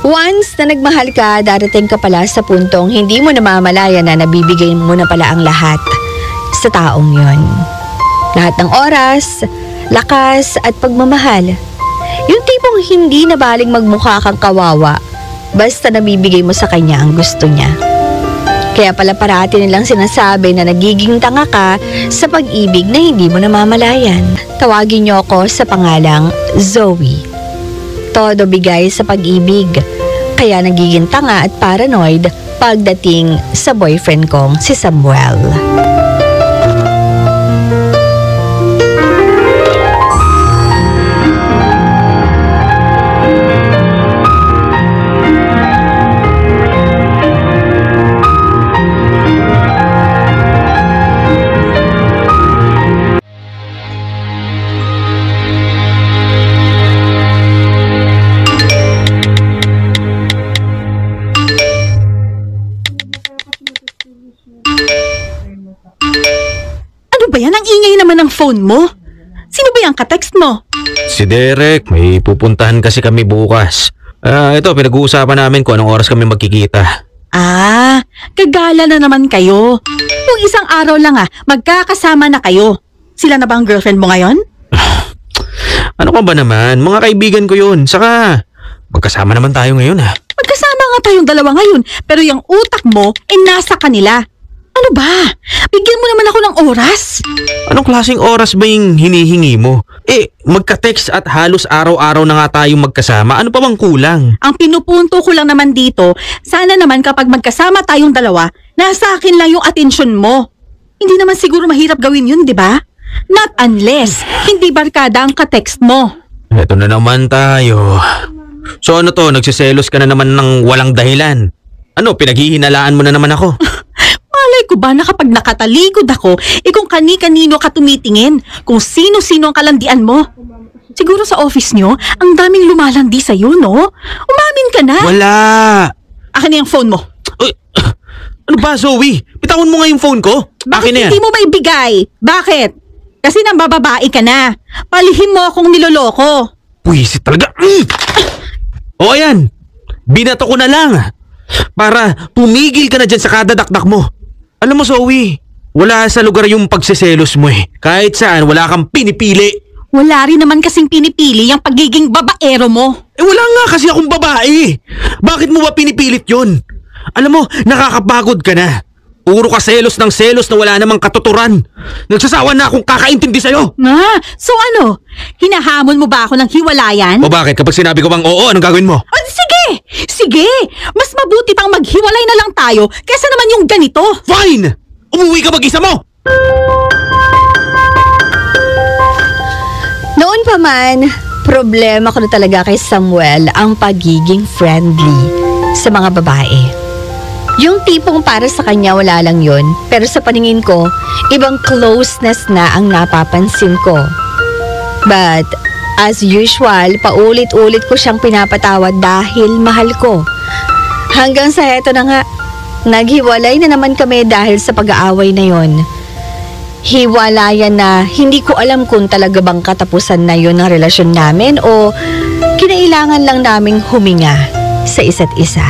Once na nagmahal ka, darating ka pala sa puntong hindi mo namamalayan na nabibigay mo na pala ang lahat sa taong yon. Lahat ng oras, lakas at pagmamahal. Yung tipong hindi na baling magmukha kang kawawa basta nabibigay mo sa kanya ang gusto niya. Kaya pala parati nilang sinasabi na nagiging tanga ka sa pag-ibig na hindi mo namamalayan. Tawagin niyo ako sa pangalang Zoe. Todo bigay sa pag-ibig, kaya nagiging tanga at paranoid pagdating sa boyfriend kong si Samuel. Ng phone mo? Sino ba yung ka-text mo? Si Derek, may pupuntahan kasi kami bukas. Ito, pinag-uusapan namin kung anong oras kami magkikita. Kagala na naman kayo. Kung isang araw lang magkakasama na kayo. Sila na ba ang girlfriend mo ngayon? Ano ka ba naman? Mga kaibigan ko yun. Saka, magkasama naman tayo ngayon Magkasama nga tayong dalawa ngayon, pero yung utak mo nasa kanila. Ano ba? Bigyan mo naman ako ng oras. Anong klaseng oras ba yung hinihingi mo? Magka-text at halos araw-araw na nga tayong magkasama. Ano pa bang kulang? Ang pinupunto ko lang naman dito, sana naman kapag magkasama tayong dalawa, nasa akin lang yung atensyon mo. Hindi naman siguro mahirap gawin yun, di ba? Not unless hindi barkada ang ka-text mo. Eto na naman tayo. So ano to, nagsiselos ka na naman ng walang dahilan? Ano, pinaghihinalaan mo na naman ako? Malay ko ba na kapag nakatalikod ako, kung kani-kanino ka tumitingin, kung sino-sino ang kalandian mo? Siguro sa office nyo, ang daming lumalandi sa'yo, no? Umamin ka na. Wala. Akin na yung phone mo. Ano ba, Zoe? Bitawan mo nga yung phone ko. Bakit Akin na yan. Hindi mo maibigay? Bakit? Kasi nambababae ka na. Palihim mo akong niloloko. Puwisit talaga. O ayan, binato ko na lang. Para tumigil ka na dyan sa kadadakdak mo. Alam mo, Zoe, wala sa lugar yung pagsiselos mo Kahit saan, wala kang pinipili. Wala rin naman kasing pinipili yung pagiging babaero mo. Wala nga kasi akong babae. Bakit mo ba pinipilit yun? Alam mo, nakakapagod ka na. Puro ka selos ng selos na wala namang katuturan. Nagsasawa na akong kakaintindi sa'yo. So ano? Hinahamon mo ba ako ng hiwalayan? O bakit? Kapag sinabi ko bang oo, anong gagawin mo? Sige! Sige! Mas mabuti pang maghiwalay na lang tayo kaysa naman yung ganito. Fine! Umuwi ka mag-isa mo! Noon pa man, problema ko na talaga kay Samuel ang pagiging friendly sa mga babae. Yung tipong para sa kanya wala lang yun, pero sa paningin ko, ibang closeness na ang napapansin ko. But, as usual, paulit-ulit ko siyang pinapatawad dahil mahal ko. Hanggang sa heto na nga, naghiwalay na naman kami dahil sa pag-aaway na yon. Hiwalayan na hindi ko alam kung talaga bang katapusan na yon ng relasyon namin o kinailangan lang naming huminga sa isa't isa.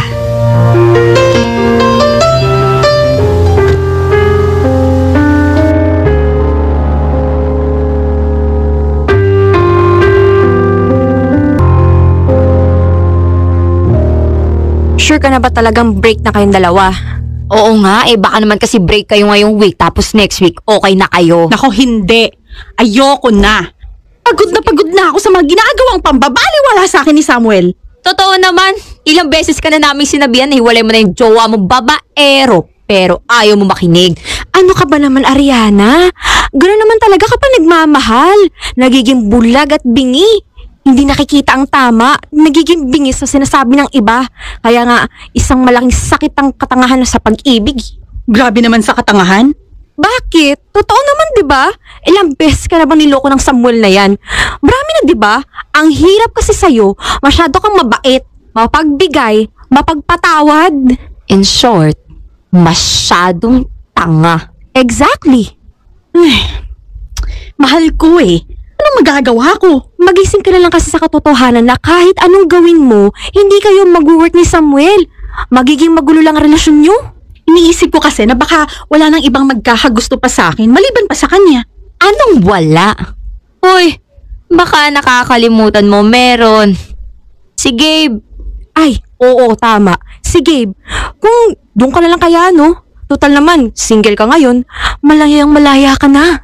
Sure ka na ba talagang break na kayong dalawa? Oo nga, baka naman kasi break kayo ngayong week tapos next week okay na kayo. Nako, hindi. Ayoko na. Pagod na ako sa mga ginagawang pambabaliwala sa akin ni Samuel. Totoo naman, ilang beses ka na naming sinabihan na hiwalay mo na yung jowa mo babaero, pero ayaw mo makinig. Ano ka ba naman, Ariana? Gano'n naman talaga kapag nagmamahal. Nagiging bulag at bingi. Hindi nakikita ang tama, nagiging bingis sa sinasabi ng iba. Kaya nga, isang malaking sakit ang katangahan sa pag-ibig. Grabe naman sa katangahan. Bakit? Totoo naman, di ba? Ilang beses ka na bang niloko ng Samuel na yan? Marami na, di ba? Ang hirap kasi sa'yo, masyado kang mabait, mapagbigay, mapagpatawad. In short, masyadong tanga. Exactly. Mahal ko Anong magagawa ko? Magising ka na lang kasi sa katotohanan na kahit anong gawin mo, hindi kayo mag-work ni Samuel. Magiging magulo lang ang relasyon nyo. Iniisip ko kasi na baka wala nang ibang magkakagusto pa sa akin maliban pa sa kanya. Anong wala? Hoy, baka nakakalimutan mo meron. Si Gabe. Ay, oo, tama. Si Gabe. Kung doon ka na lang kaya, no? Total naman, single ka ngayon. Malaya ka na.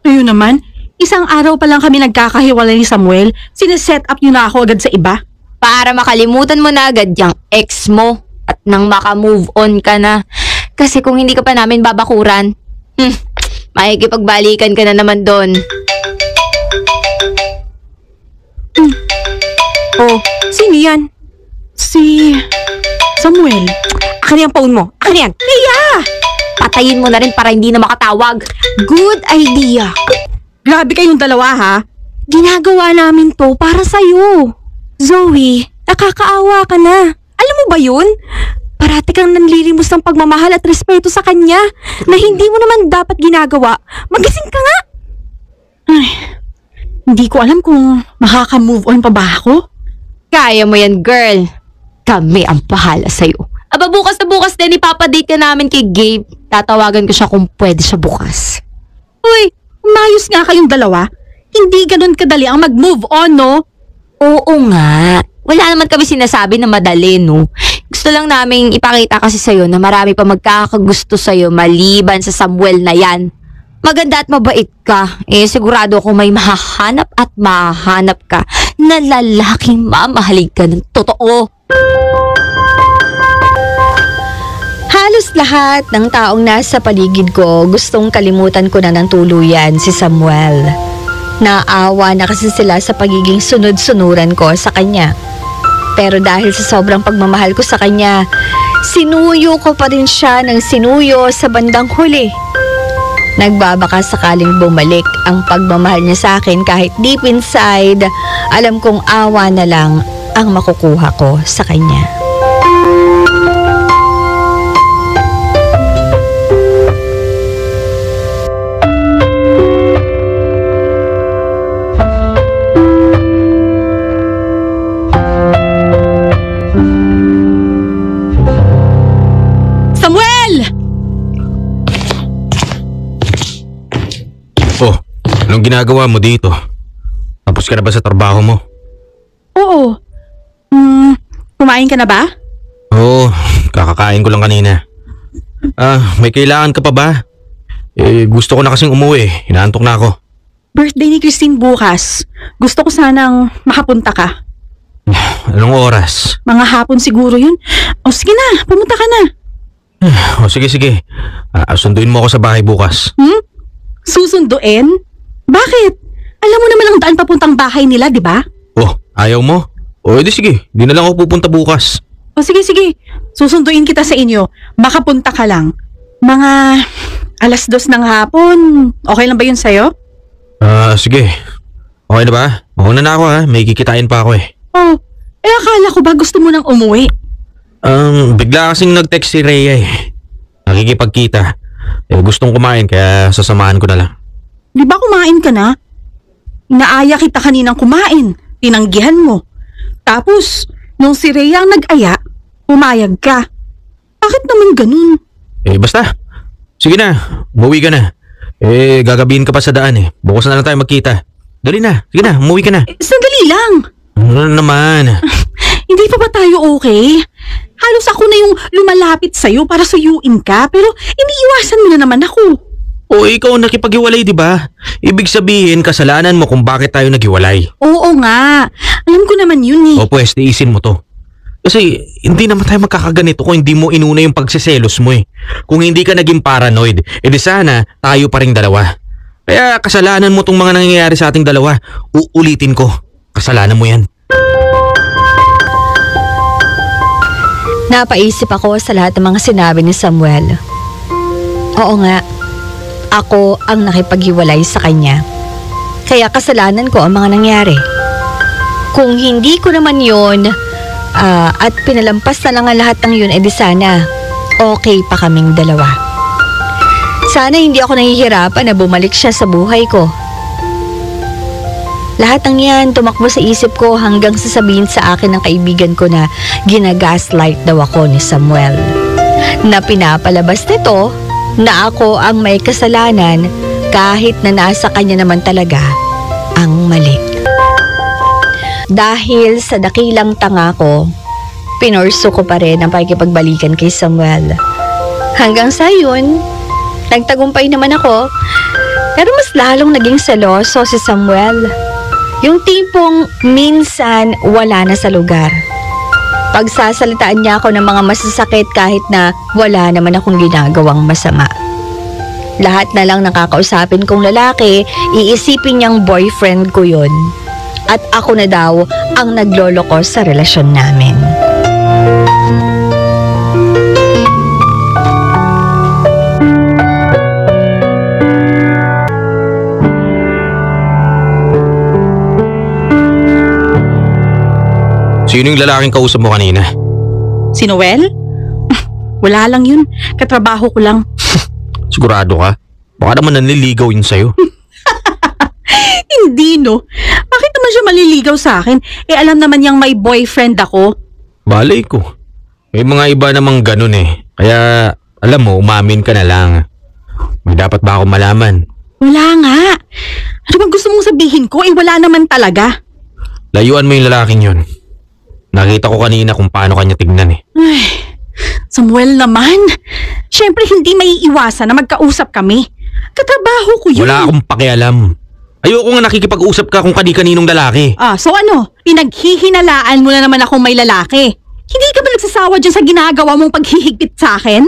Ayun naman, isang araw pa lang kami nagkakahiwalay ni Samuel, sineset up niyo na ako agad sa iba. Para makalimutan mo na agad yung ex mo at nang maka-move on ka na. Kasi kung hindi ka pa namin babakuran, makikipagbalikan ka na naman doon. Oh, sino yan? Si Samuel. Akin yung phone mo. Akin yan. Tia! Patayin mo na rin para hindi na makatawag. Good idea. Grabe kayong dalawa ha. Ginagawa namin to para sa'yo. Zoe, nakakaawa ka na. Alam mo ba yun? Parati kang nanlilimos ng pagmamahal at respeto sa kanya na hindi mo naman dapat ginagawa. Magising ka nga. Ay, hindi ko alam kung makaka-move on pa ba ako. Kaya mo yan, girl. Kami ang bahala sa'yo. Aba, bukas na bukas din ipapadate ka namin kay Gabe. Tatawagan ko siya kung pwede siya bukas. Uy, umayos nga kayong dalawa. Hindi ganun kadali ang mag-move on, no? Oo nga. Wala naman kami sinasabi na madali, no? Gusto lang naming ipakita kasi sa'yo na marami pa magkakagusto sa'yo maliban sa Samuel na yan. Maganda at mabait ka. Sigurado ako may mahahanap at mahahanap ka na lalaking mamahalin ka ng totoo. Halos lahat ng taong nasa paligid ko gustong kalimutan ko na ng tuluyan si Samuel. Naawa na kasi sila sa pagiging sunod-sunuran ko sa kanya. Pero dahil sa sobrang pagmamahal ko sa kanya, sinuyo ko pa rin siya ng sinuyo sa bandang huli. Nagbabaka sakaling bumalik ang pagmamahal niya sa akin kahit deep inside, alam kong awa na lang ang makukuha ko sa kanya. Oh, anong ginagawa mo dito? Tapos ka na ba sa trabaho mo? Oo. Kumain ka na ba? Oo, kakakain ko lang kanina. May kailangan ka pa ba? Gusto ko na kasing umuwi. Inaantok na ako. Birthday ni Christine bukas. Gusto ko sanang makapunta ka. Anong oras? Mga hapon siguro yun. O sige na, pumunta ka na. O sige. Sunduin mo ako sa bahay bukas. Susunduin? Bakit? Alam mo naman ang daan papuntang bahay nila, di ba? Oh, ayaw mo? O edi sige, di na lang ako pupunta bukas. O sige. Susunduin kita sa inyo. Makapunta ka lang. Mga 2:00 ng hapon. Okay lang ba yun sa'yo? Sige. Okay na ba? Mauna na ako ha. May kikitain pa ako eh. Oh, akala ko ba gusto mo nang umuwi? Bigla kasing nag-text si Rhea eh. Nakikipagkita. Gustong kumain kaya sasamahan ko na lang. Di ba kumain ka na? Inaaya kita kaninang kumain. Tinanggihan mo. Tapos, nung si Rhea ang nag-aya, pumayag ka. Bakit naman ganun? Basta. Sige na, umuwi ka na. Gagabihin ka pa sa daan eh. Bukas na lang tayo magkita. Dali na, sige na, umuwi ka na. Sandali lang. Ano naman? Hindi pa ba tayo okay? Halos ako na yung lumalapit sa'yo para suyuin ka, pero iniiwasan mo na naman ako. O ikaw nakipaghiwalay, di ba? Ibig sabihin, kasalanan mo kung bakit tayo naghiwalay. Oo nga. Alam ko naman yun eh. O pues, tiisin mo to. Kasi hindi naman tayo magkakaganito kung hindi mo inuna yung pagsiselos mo eh. Kung hindi ka naging paranoid, edi sana tayo pa ring dalawa. Kaya kasalanan mo tong mga nangyayari sa ating dalawa. Uulitin ko, kasalanan mo yan. Napaisip ako sa lahat ng mga sinabi ni Samuel. Oo nga, ako ang nakipaghiwalay sa kanya. Kaya kasalanan ko ang mga nangyari. Kung hindi ko naman yun, at pinalampas na lang ang lahat ng yun, edi sana okay pa kaming dalawa. Sana hindi ako nahihirapan na bumalik siya sa buhay ko. Lahat ng yan tumakbo sa isip ko hanggang sasabihin sa akin ng kaibigan ko na ginagaslight daw ako ni Samuel. Na pinapalabas nito na ako ang may kasalanan kahit na nasa kanya naman talaga ang mali. Dahil sa dakilang tanga ko, pinorso ko pa rin ang pakikipagbalikan kay Samuel. Hanggang sa yun, nagtagumpay naman ako, pero mas lalong naging seloso si Samuel. Yung tipong minsan wala na sa lugar. Pagsasalitaan niya ako ng mga masasakit kahit na wala naman akong ginagawang masama. Lahat na lang nakakausapin kong lalaki, iisipin niyang boyfriend ko yun. At ako na daw ang nagloloko sa relasyon namin. Sino yung lalaking kausap mo kanina? Si Noel? Wala lang yun. Katrabaho ko lang. Sigurado ka? Baka naman nanliligaw yun sa'yo. Hindi no. Bakit naman siya maliligaw sa akin? Alam naman niyang may boyfriend ako. Balay ko. May mga iba namang ganun eh. Kaya alam mo, umamin ka na lang. May dapat ba ako malaman? Wala nga. Ano bang gusto mong sabihin ko? Wala naman talaga. Layuan mo yung lalaking yun. Nakita ko kanina kung paano kanya tignan eh. Ay, Samuel naman. Siyempre hindi maiiwasan na magkausap kami. Katrabaho ko yun. Wala akong pakialam. Ayoko nga nakikipag-usap ka kung kani-kaninong lalaki. So ano? Pinaghihinalaan mo na naman akong may lalaki. Hindi ka ba nagsasawa dyan sa ginagawa mong paghihigpit sa akin?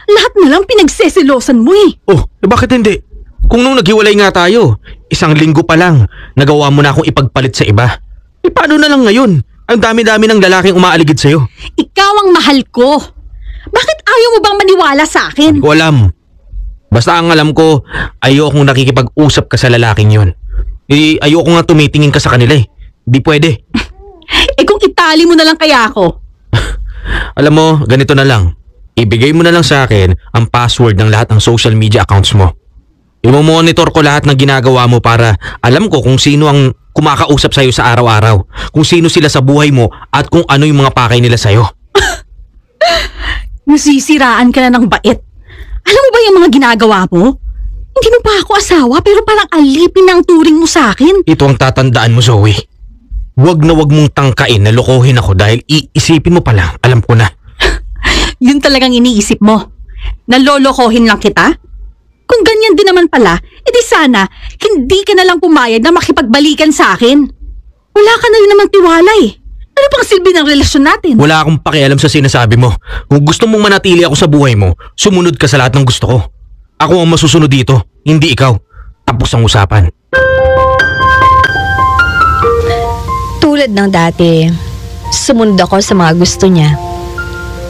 Lahat na lang pinagseselosan mo eh. Oh, bakit hindi? Kung nung naghiwalay nga tayo, 1 linggo pa lang, nagawa mo na akong ipagpalit sa iba. Paano na lang ngayon? Ang dami-dami ng lalaking umaaligid sa'yo. Ikaw ang mahal ko. Bakit ayaw mo bang maniwala sa akin? Hindi ko alam. Basta ang alam ko, ayokong nakikipag-usap ka sa lalaking yun. Ayoko nga tumitingin ka sa kanila eh. Di pwede. Kung itali mo na lang kaya ako. Alam mo, ganito na lang. Ibigay mo na lang sa akin ang password ng lahat ng social media accounts mo. Imo-monitor ko lahat ng ginagawa mo para alam ko kung sino ang kumakausap sa'yo sa araw-araw. Kung sino sila sa buhay mo at kung ano yung mga pakay nila sa'yo. Nasisiraan ka na ng bait. Alam mo ba yung mga ginagawa mo? Hindi mo pa ako asawa pero parang alipin ang turing mo sa akin. Ito ang tatandaan mo, Zoe. Huwag na huwag mong tangkain na lokohin ako dahil iisipin mo pa lang. Alam ko na. Yun talagang iniisip mo. Nalolokohin lang kita? Kung ganyan din naman pala, edi sana hindi ka na lang pumayag na makipagbalikan sa akin. Wala ka na rin namang tiwala eh. Ano pang silbi ng relasyon natin? Wala akong pakialam sa sinasabi mo. Kung gusto mong manatili ako sa buhay mo, sumunod ka sa lahat ng gusto ko. Ako ang masusunod dito, hindi ikaw. Tapos ang usapan. Tulad ng dati, sumunod ako sa mga gusto niya.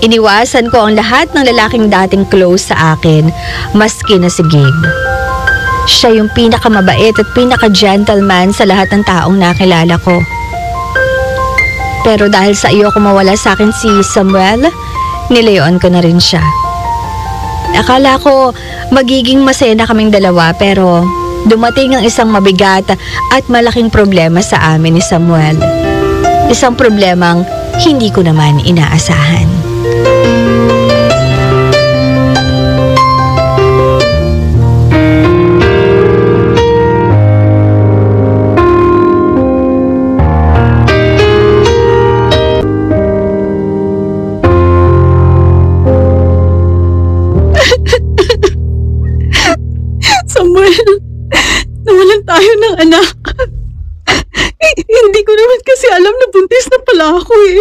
Iniwasan ko ang lahat ng lalaking dating close sa akin, maski na si Gabe. Siya yung pinakamabait at pinaka-gentleman sa lahat ng taong nakilala ko. Pero dahil sa iyo mawala sa akin si Samuel, nilayoan ko na rin siya. Akala ko magiging masaya na kaming dalawa pero dumating ang isang mabigat at malaking problema sa amin ni Samuel. Isang problemang hindi ko naman inaasahan. Samuel, nawalan tayo ng anak. Hindi ko naman kasi alam na buntis na pala ako eh.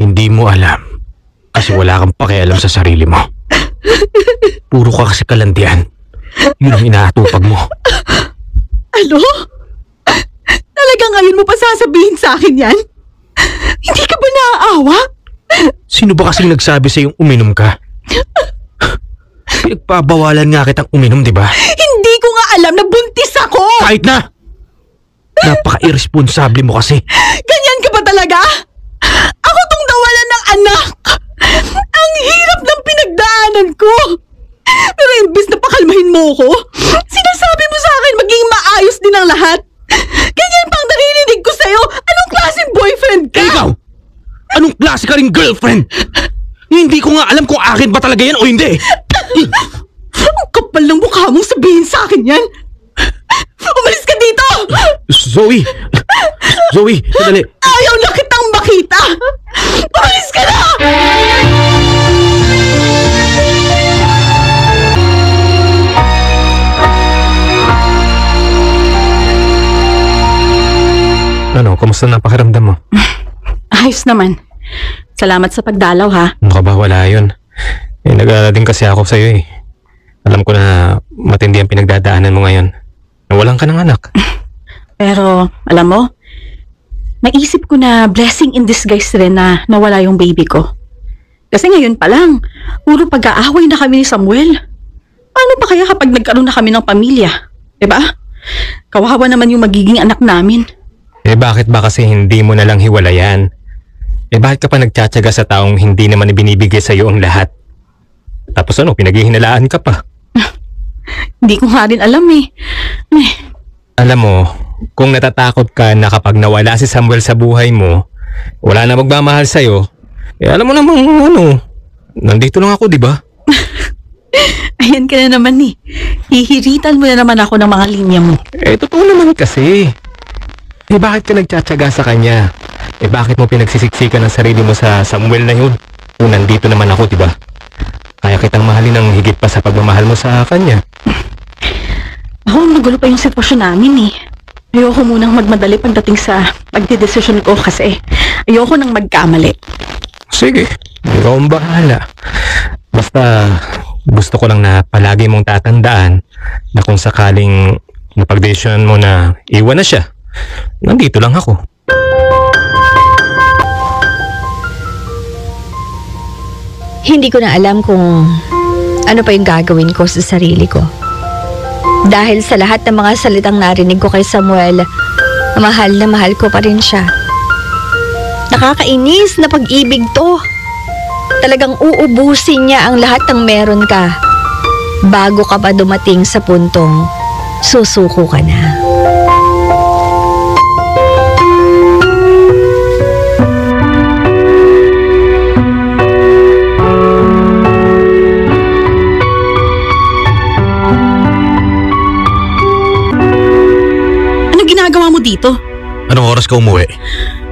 Hindi mo alam. Kasi wala kang pakialam sa sarili mo. Puro ka kasi kalandian. Yun ang inaatupag mo. Ano? Talagang ngayon mo pa sasabihin sa akin yan? Hindi ka ba naaawa? Sino ba kasing nagsabi sa yung uminom ka? Pinagpabawalan nga kitang uminom, di ba? Hindi ko nga alam na buntis ako! Kahit na! Napaka-irresponsable mo kasi. Ganyan ka ba talaga? Ako tong nawalan ng anak! Ang hirap ng pinagdaanan ko! Pero imbis na pakalmahin mo ko, sinasabi mo sa akin maging maayos din ang lahat. klase ka ring girlfriend? Hindi ko nga alam kung akin ba talaga yan o hindi. Ang kapal ng mukha mong sabihin sa akin yan! Umalis ka dito! Zoe! Zoe, sandali. Ayaw na kitang makita! Umalis ka na! Ano, kumusta na pakiramdam mo? Ayos naman. Salamat sa pagdalaw ha. Ano ka ba? Wala yun. Nag-aalala din kasi ako sa'yo eh. Alam ko na matindi ang pinagdadaanan mo ngayon. Nawalan ka ng anak. Pero, alam mo, naisip ko na blessing in disguise rin na nawala yung baby ko. Kasi ngayon pa lang, puro pag-aaway na kami ni Samuel. Paano pa kaya kapag nagkaroon na kami ng pamilya? Diba? Kawawa naman yung magiging anak namin. Bakit ba kasi hindi mo na lang hiwalayan? Bakit ka pa nagtsatsaga sa taong hindi naman ibinibigay sa'yo ang lahat? Tapos ano, pinaghihinalaan ka pa? Hindi ko nga rin alam eh. Alam mo, kung natatakot ka na kapag nawala si Samuel sa buhay mo, wala na magmamahal sa'yo, alam mo namang ano, nandito lang ako, di ba? Ayan ka na naman eh. Hihiritan mo na naman ako ng mga linya mo. Totoo naman kasi. Bakit ka nagtsatsaga sa kanya? Bakit mo pinagsisiksikan ang sarili mo sa Samuel na yun? Kung nandito naman ako, di ba? Kaya kitang mahalin ng higit pa sa pagmamahal mo sa kanya. Ako, magulo pa yung sitwasyon namin eh. Ayoko munang magmadali pagdating sa pagdidesisyon ko kasi ayoko nang magkamali. Sige, ikaw ang bahala. Basta gusto ko lang na palagi mong tatandaan na kung sakaling napagdesisyon mo na iwan na siya, nandito lang ako. Hindi ko na alam kung ano pa yung gagawin ko sa sarili ko. Dahil sa lahat ng mga salitang narinig ko kay Samuel, mahal na mahal ko pa rin siya. Nakakainis na pag-ibig to. Talagang uubusin niya ang lahat ng meron ka bago ka pa dumating sa puntong susuko ka na. Ginagawa mo dito? Anong oras ka umuwi?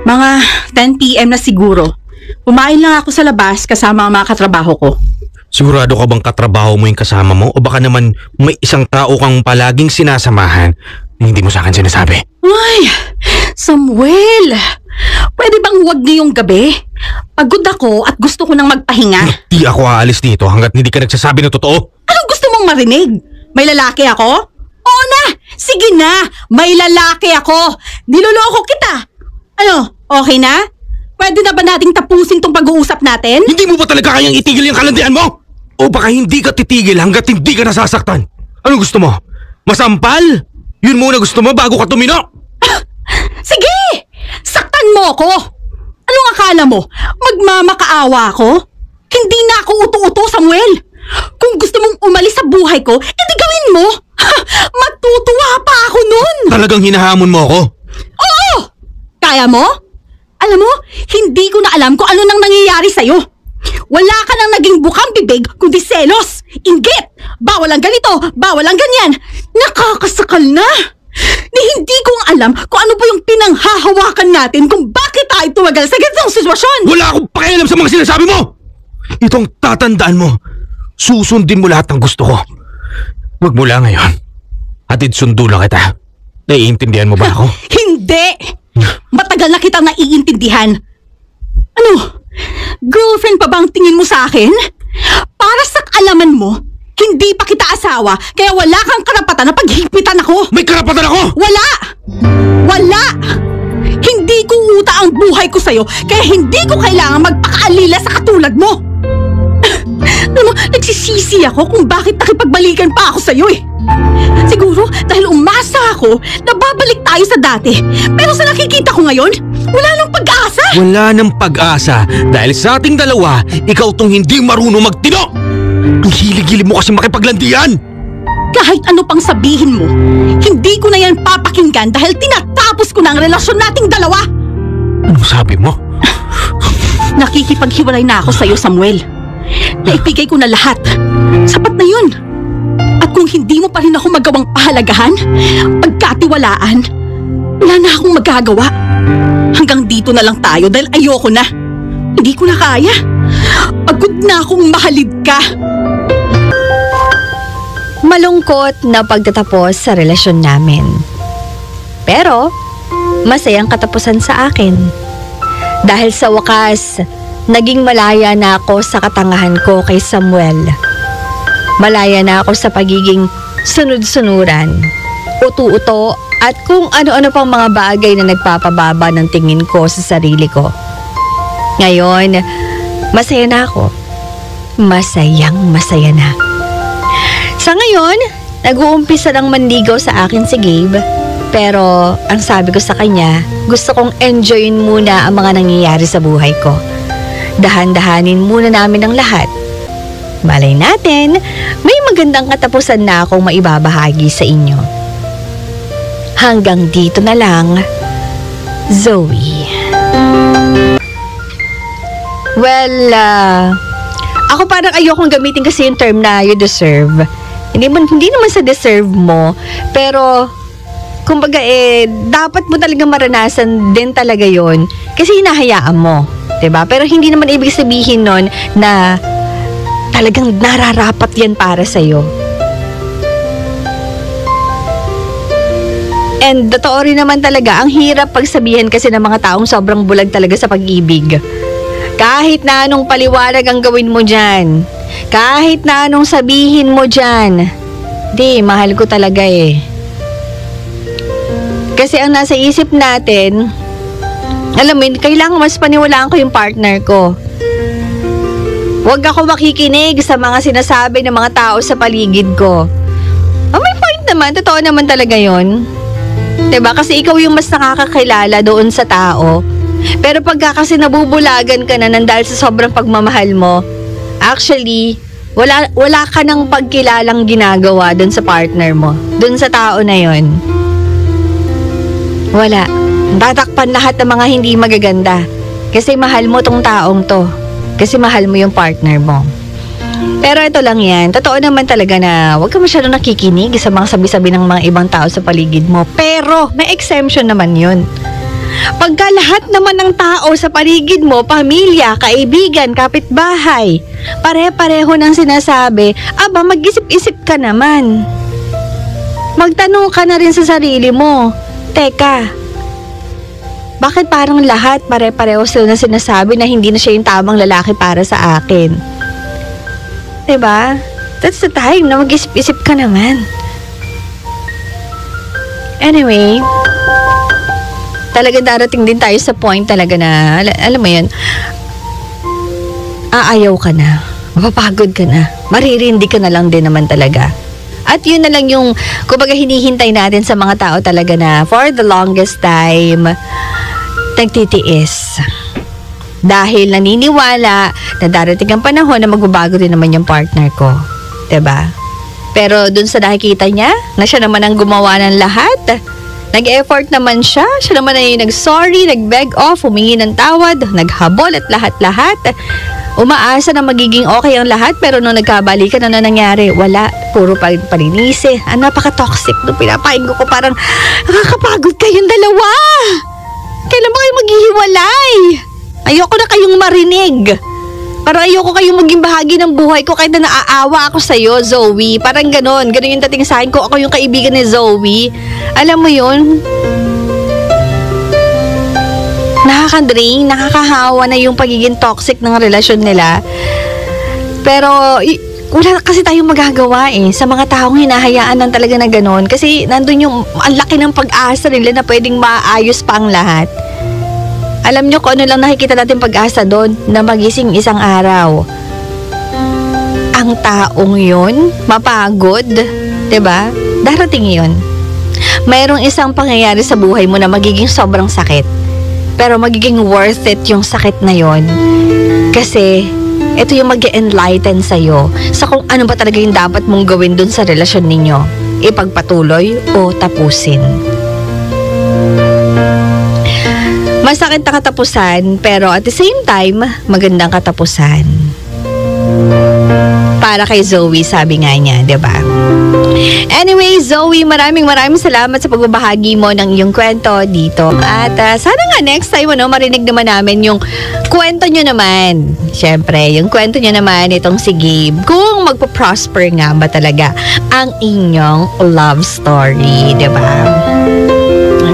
Mga 10 PM na siguro. Kumain lang ako sa labas kasama ang mga katrabaho ko. Sigurado ka bang katrabaho mo yung kasama mo? O baka naman may isang tao kang palaging sinasamahan na hindi mo sa akin sinasabi? Ay, Samuel! Pwede bang huwag ngayong gabi? Pagod ako at gusto ko nang magpahinga. Di ako aalis dito hanggat hindi ka nagsasabi ng totoo. Anong gusto mong marinig? May lalaki ako? Oo na! Sige na! May lalaki ako! Niloloko kita! Ano? Okay na? Pwede na ba nating tapusin tong pag-uusap natin? Hindi mo ba talaga kayang itigil yung kalandian mo? O baka hindi ka titigil hanggat hindi ka nasasaktan? Anong gusto mo? Masampal? Yun muna gusto mo bago ka tumino? Sige! Saktan mo ako! Anong akala mo? Magmamakaawa ako? Hindi na ako uto-uto, Samuel! Kung gusto mong umalis sa buhay ko, edi gawin mo! Matutuwa pa ako nun! Talagang hinahamon mo ako? Oo! Kaya mo? Alam mo, hindi ko na alam kung ano nang nangyayari sa'yo. Wala ka nang naging bukang bibig kundi selos, inggit, bawal ang ganito, bawal ang ganyan. Nakakasakal na! Ni hindi ko alam kung ano pa yung pinanghahawakan natin kung bakit tayo tumagal sa ganitong sitwasyon. Wala akong pakialam sa mga sinasabi mo! Itong tatandaan mo, susundin mo lahat ng gusto ko. Huwag mula ngayon. Hatid sundo lang kita. Naiintindihan mo ba ako? Hindi! Matagal na kitang naiintindihan. Ano? Girlfriend pa bang tingin mo sa akin? Para sa kaalaman mo, hindi pa kita asawa, kaya wala kang karapatan na paghigpitan ako. May karapatan ako! Wala! Wala! Hindi ko uta ang buhay ko sa'yo, kaya hindi ko kailangan magpakaalila sa katulad mo. Alam mo, nagsisisi ako kung bakit nakipagbalikan pa ako sa'yo eh. Siguro dahil umasa ako na babalik tayo sa dati. Pero sa nakikita ko ngayon, wala nang pag-asa. Wala nang pag-asa dahil sa ating dalawa, ikaw tong hindi marunong magtino! Ang hilig-hilig mo kasi makipaglandian! Kahit ano pang sabihin mo, hindi ko na yan papakinggan dahil tinatapos ko na ang relasyon nating dalawa. Anong sabi mo? Nakikipaghiwalay na ako sa'yo, Samuel. Naibigay ko na lahat. Sapat na yun. At kung hindi mo pa rin ako magawang pahalagahan, pagkatiwalaan, wala na akong magagawa. Hanggang dito na lang tayo dahil ayoko na. Hindi ko na kaya. Pagod na akong mahalid ka. Malungkot na pagtatapos sa relasyon namin. Pero, masayang katapusan sa akin. Dahil sa wakas, naging malaya na ako sa katangahan ko kay Samuel. Malaya na ako sa pagiging sunod-sunuran, utu-uto at kung ano-ano pang mga bagay na nagpapababa ng tingin ko sa sarili ko. Ngayon, masaya na ako. Masayang masaya na. Sa ngayon, nag-uumpisa ng manligaw sa akin si Gabe. Pero ang sabi ko sa kanya, gusto kong enjoyin muna ang mga nangyayari sa buhay ko. Dahan-dahanin muna namin ang lahat. Malay natin, may magandang katapusan na akong maibabahagi sa inyo. Hanggang dito na lang, Zoe. Well, ako parang ayokong gamitin kasi yung term na you deserve. Hindi naman sa deserve mo, pero kumbaga dapat mo talaga maranasan din talaga yon kasi hinahayaan mo, 'di ba? Pero hindi naman ibig sabihin nun na talagang nararapat yan para sa'yo. And totoo rin naman talaga, ang hirap pagsabihin kasi ng mga taong sobrang bulag talaga sa pag-ibig. Kahit na anong paliwanag ang gawin mo dyan, kahit na anong sabihin mo dyan, di, mahal ko talaga eh. Kasi ang nasa isip natin, alam mo yun, kailangan mas paniwalaan ko yung partner ko. Huwag ako makikinig sa mga sinasabi ng mga tao sa paligid ko. May point naman, totoo naman talaga yun. Diba? Kasi ikaw yung mas nakakakilala doon sa tao. Pero pagka kasi nabubulagan ka na dahil sa sobrang pagmamahal mo, actually, wala ka ng pagkilalang ginagawa doon sa partner mo. Doon sa tao na yon. Wala. Tatakpan lahat ng mga hindi magaganda. Kasi mahal mo tong taong to. Kasi mahal mo yung partner mo. Pero ito lang yan. Totoo naman talaga na huwag ka masyadong nakikinig sa mga sabi-sabi ng mga ibang tao sa paligid mo. Pero may exemption naman yun. Pagka lahat naman ng tao sa paligid mo, pamilya, kaibigan, kapitbahay, pare-pareho ng sinasabi, aba, mag-isip-isip ka naman. Magtanong ka na rin sa sarili mo, teka, bakit parang lahat pare-pareho sila na sinasabi na hindi na siya yung tamang lalaki para sa akin? Diba? That's the time na mag-isip-isip ka naman. Anyway, talaga darating din tayo sa point talaga na, alam mo yun, aayaw ka na, mapapagod ka na, maririndi ka na lang din naman talaga. At yun na lang yung, kumbaga hinihintay natin sa mga tao talaga na for the longest time, nagtitiis. Dahil naniniwala na darating ang panahon na magbabago din naman yung partner ko. 'Di ba? Pero dun sa nakikita niya, na siya naman ang gumawa ng lahat, nag-effort naman siya, siya naman ay nag-sorry, nag-beg off, humingi ng tawad, naghabol at lahat-lahat. Umaasa na magiging okay ang lahat, pero nung nagkabalikan, ano nangyari? Wala, puro palinisi. Napaka-toxic nung pinapahinggo ko, parang nakakapagod kayong dalawa. Kailan ba kayo maghihiwalay? Ayoko na kayong marinig. Parang ayoko kayong maging bahagi ng buhay ko kahit na naaawa ako sa'yo, Zoe. Parang ganon yung dating sa akin ko. Ako yung kaibigan ni Zoe. Alam mo yun? Nakaka-drain, nakakahawa na yung pagiging toxic ng relasyon nila. Pero wala kasi tayong magagawa sa mga taong hinahayaan ng talaga na ganon. Kasi nandun yung ang laki ng pag-asa nila na pwedeng maayos pa ang lahat. Alam nyo kung ano lang nakikita natin pag-asa doon, na magising isang araw. Ang taong yun, mapagod, 'di ba? Darating yun. Mayroong isang pangyayari sa buhay mo na magiging sobrang sakit. Pero magiging worth it yung sakit na yon. Kasi ito yung mag-enlighten sa'yo sa kung ano ba talaga yung dapat mong gawin dun sa relasyon ninyo. Ipagpatuloy o tapusin. Masakit na katapusan, pero at the same time, magandang katapusan. Para kay Zoe, sabi nga niya, 'di ba? Anyway, Zoe, maraming salamat sa pagbabahagi mo ng iyong kwento dito. At sana nga next time, marinig naman namin yung kwento nyo naman. Siyempre, yung kwento nyo naman, itong si Gabe, kung magpa-prosper nga ba talaga ang inyong love story, 'di ba?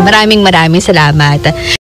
Maraming salamat.